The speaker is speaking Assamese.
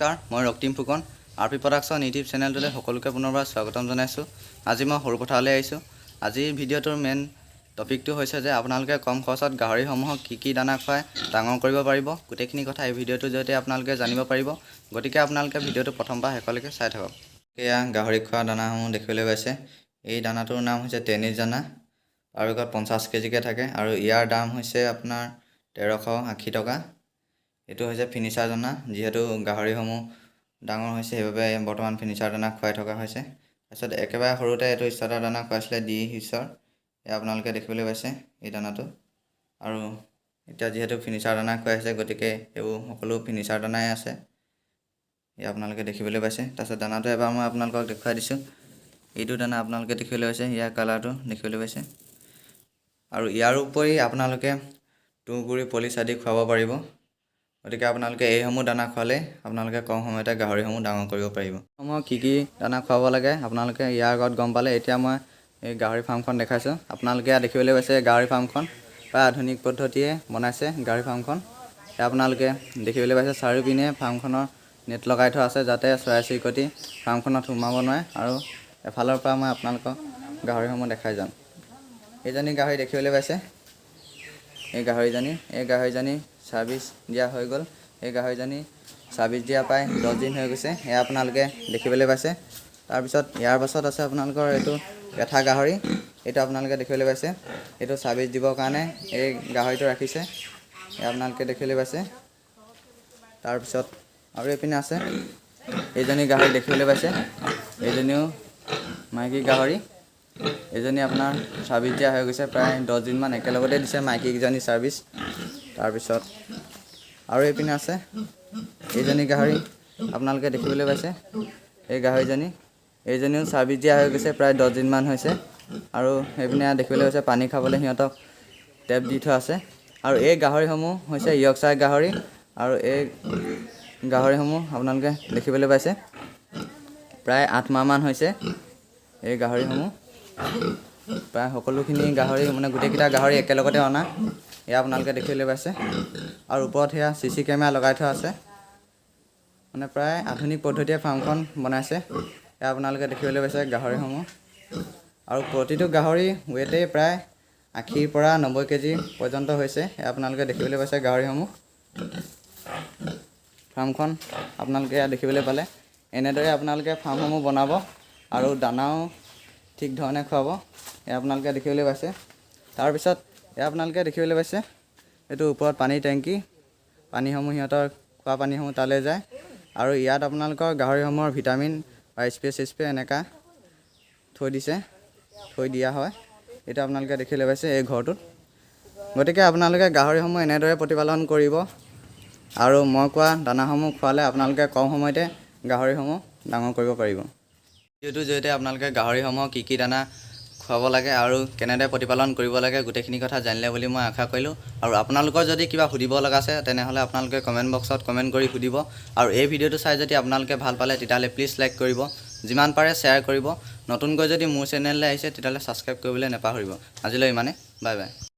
নমস্কাৰ, মই Raktim Phukan RP production YouTube চেনেলটোলৈ সকলোকে পুনৰবাৰ স্বাগতম জনাইছোঁ। আজি মই সৰু পথাৰলৈ আহিছোঁ। আজিৰ ভিডিঅ'টোৰ মেইন টপিকটো হৈছে যে আপোনালোকে কম খৰচত গাহৰিসমূহক কি দানা খুৱাই ডাঙৰ কৰিব পাৰিব। গোটেইখিনি কথা এই ভিডিঅ'টোৰ জৰিয়তে আপোনালোকে জানিব পাৰিব। গতিকে আপোনালোকে ভিডিঅ'টো প্ৰথমৰ পৰা শেষলৈকে চাই থাকক। এয়া গাহৰি খোৱা দানাসমূহ দেখিবলৈ পাইছে। এই দানাটোৰ নাম হৈছে টেনিছ দানা। আৰু ইয়াত 50 কেজিকৈ থাকে আৰু ইয়াৰ দাম হৈছে আপোনাৰ 1380 টকা। এইটো হৈছে ফিনিচাৰ দানা, যিহেতু গাহৰিসমূহ ডাঙৰ হৈছে সেইবাবে বৰ্তমান ফিনিচাৰ দানা খুৱাই থকা হৈছে। তাৰপিছত একেবাৰে সৰুতে এইটো ষ্টাৰ্টাৰ দানা খুৱাইছিলে ডি হিচৰ, এয়া আপোনালোকে দেখিবলৈ পাইছে এই দানাটো। আৰু এতিয়া যিহেতু ফিনিচাৰ দানা খুৱাইছে গতিকে এইবোৰ সকলো ফিনিচাৰ দানাই আছে, এয়া আপোনালোকে দেখিবলৈ পাইছে। তাৰপিছত দানাটো এবাৰ মই আপোনালোকক দেখুৱাই দিছোঁ। এইটো দানা আপোনালোকে দেখিবলৈ পাইছে, ইয়াৰ কালাৰটো দেখিবলৈ পাইছে। আৰু ইয়াৰ উপৰি আপোনালোকে তুঁহগুৰি পলিচ আদি খুৱাব পাৰিব। গতিকে আপোনালোকে এইসমূহ দানা খোৱালে আপোনালোকে কম সময়তে গাহৰিসমূহ ডাঙৰ কৰিব পাৰিব। সময়ত কি দানা খুৱাব লাগে আপোনালোকে ইয়াৰ আগত গম পালে। এতিয়া মই এই গাহৰি ফাৰ্মখন দেখাইছোঁ। আপোনালোকে ইয়াত দেখিবলৈ পাইছে গাহৰি ফাৰ্মখন প্ৰায় আধুনিক পদ্ধতিয়ে বনাইছে। গাহৰি ফাৰ্মখন এতিয়া আপোনালোকে দেখিবলৈ পাইছে চাৰিওপিনে ফাৰ্মখনৰ নেট লগাই থোৱা আছে, যাতে চৰাই চিৰিকটি ফাৰ্মখনত সোমাব নোৱাৰে। আৰু এফালৰ পৰা মই আপোনালোকক গাহৰিসমূহ দেখাই যাম। এইজনী গাহৰি দেখিবলৈ পাইছে, এই গাহৰিজনী ছাৰ্ভিচ দিয়া হৈ গ'ল। এই গাহৰিজনী ছাৰ্ভিচ দিয়া প্ৰায় 10 দিন হৈ গৈছে, এয়া আপোনালোকে দেখিবলৈ পাইছে। তাৰপিছত ইয়াৰ পাছত আছে আপোনালোকৰ এইটো পেঠা গাহৰি। এইটো আপোনালোকে দেখিবলৈ পাইছে, এইটো ছাৰ্ভিচ দিবৰ কাৰণে এই গাহৰিটো ৰাখিছে, এয়া আপোনালোকে দেখিবলৈ পাইছে। তাৰপিছত আৰু এইপিনে আছে এইজনী গাহৰি দেখিবলৈ পাইছে, এইজনীও মাইকী গাহৰি। এইজনী আপোনাৰ ছাৰ্ভিচ দিয়া হৈ গৈছে, প্ৰায় 10 দিনমান একেলগতে দিছে মাইকীকেইজনী ছাৰ্ভিচ। তাৰপিছত আৰু এইপিনে আছে এইজনী গাহৰি আপোনালোকে দেখিবলৈ পাইছে, এই এইজনীও ছাৰ্ভিচ দিয়া হৈ গৈছে, প্ৰায় 10 দিনমান হৈছে। আৰু সেইপিনে দেখিবলৈ পাইছে পানী খাবলৈ সিহঁতক টেপ দি থোৱা আছে। আৰু এই গাহৰিসমূহ হৈছে য়ৰ্কশ্বায়াৰ গাহৰি। আৰু এই গাহৰিসমূহ আপোনালোকে দেখিবলৈ পাইছে প্ৰায় 8 মাহমান হৈছে। এই গাহৰিসমূহ প্ৰায় সকলোখিনি গাহৰি গোটেইকেইটা গাহৰি একেলগতে অনা, এয়া আপোনালোকে দেখিবলৈ পাইছে। আৰু ওপৰত সেয়া CC কেমেৰা লগাই থোৱা আছে, প্ৰায় আধুনিক পদ্ধতিৰে ফাৰ্মখন বনাইছে। এয়া আপোনালোকে দেখিবলৈ পাইছে গাহৰিসমূহ। আৰু প্ৰতিটো গাহৰি ৱেটেই প্ৰায় 80 পৰা 90 কেজি পৰ্যন্ত হৈছে, এয়া আপোনালোকে দেখিবলৈ পাইছে গাহৰিসমূহ। ফাৰ্মখন আপোনালোকে এয়া দেখিবলৈ পালে। এনেদৰে আপোনালোকে ফাৰ্মসমূহ বনাব আৰু দানাও ঠিক ধৰণে খুৱাব, এয়া আপোনালোকে দেখিবলৈ পাইছে। তাৰপিছত এয়া আপোনালোকে দেখিবলৈ পাইছে এইটো ওপৰত পানীৰ টেংকি, পানীসমূহ সিহঁতৰ খোৱা পানীসমূহ তালৈ যায়। আৰু ইয়াত আপোনালোকৰ গাহৰিসমূহৰ ভিটামিন বা স্প্ৰে এনেকুৱা থৈ দিয়া হয়। এইটো আপোনালোকে দেখিবলৈ পাইছে এই ঘৰটোত। গতিকে আপোনালোকে গাহৰিসমূহ এনেদৰে প্ৰতিপালন কৰিব আৰু মই কোৱা দানাসমূহ খোৱালে আপোনালোকে কম সময়তে গাহৰিসমূহ ডাঙৰ কৰিব পাৰিব। ভিডিঅ'টোৰ জৰিয়তে আপোনালোকে গাহৰিসমূহক কি দানা খুৱাব লাগে আৰু কেনেদৰে প্ৰতিপালন কৰিব লাগে গোটেইখিনি কথা জানিলে বুলি মই আশা কৰিলোঁ। আৰু আপোনালোকৰ যদি কিবা সুধিব লগা আছে তেনেহ'লে আপোনালোকে কমেণ্ট বক্সত কমেণ্ট কৰি সুধিব। আৰু এই ভিডিঅ'টো চাই যদি আপোনালোকে ভাল পালে তেতিয়াহ'লে প্লিজ লাইক কৰিব, যিমান পাৰে শ্বেয়াৰ কৰিব। নতুনকৈ যদি মোৰ চেনেললৈ আহিছে তেতিয়াহ'লে ছাবস্ক্ৰাইব কৰিবলৈ নাপাহৰিব। আজিলৈ ইমানে, বাই বাই।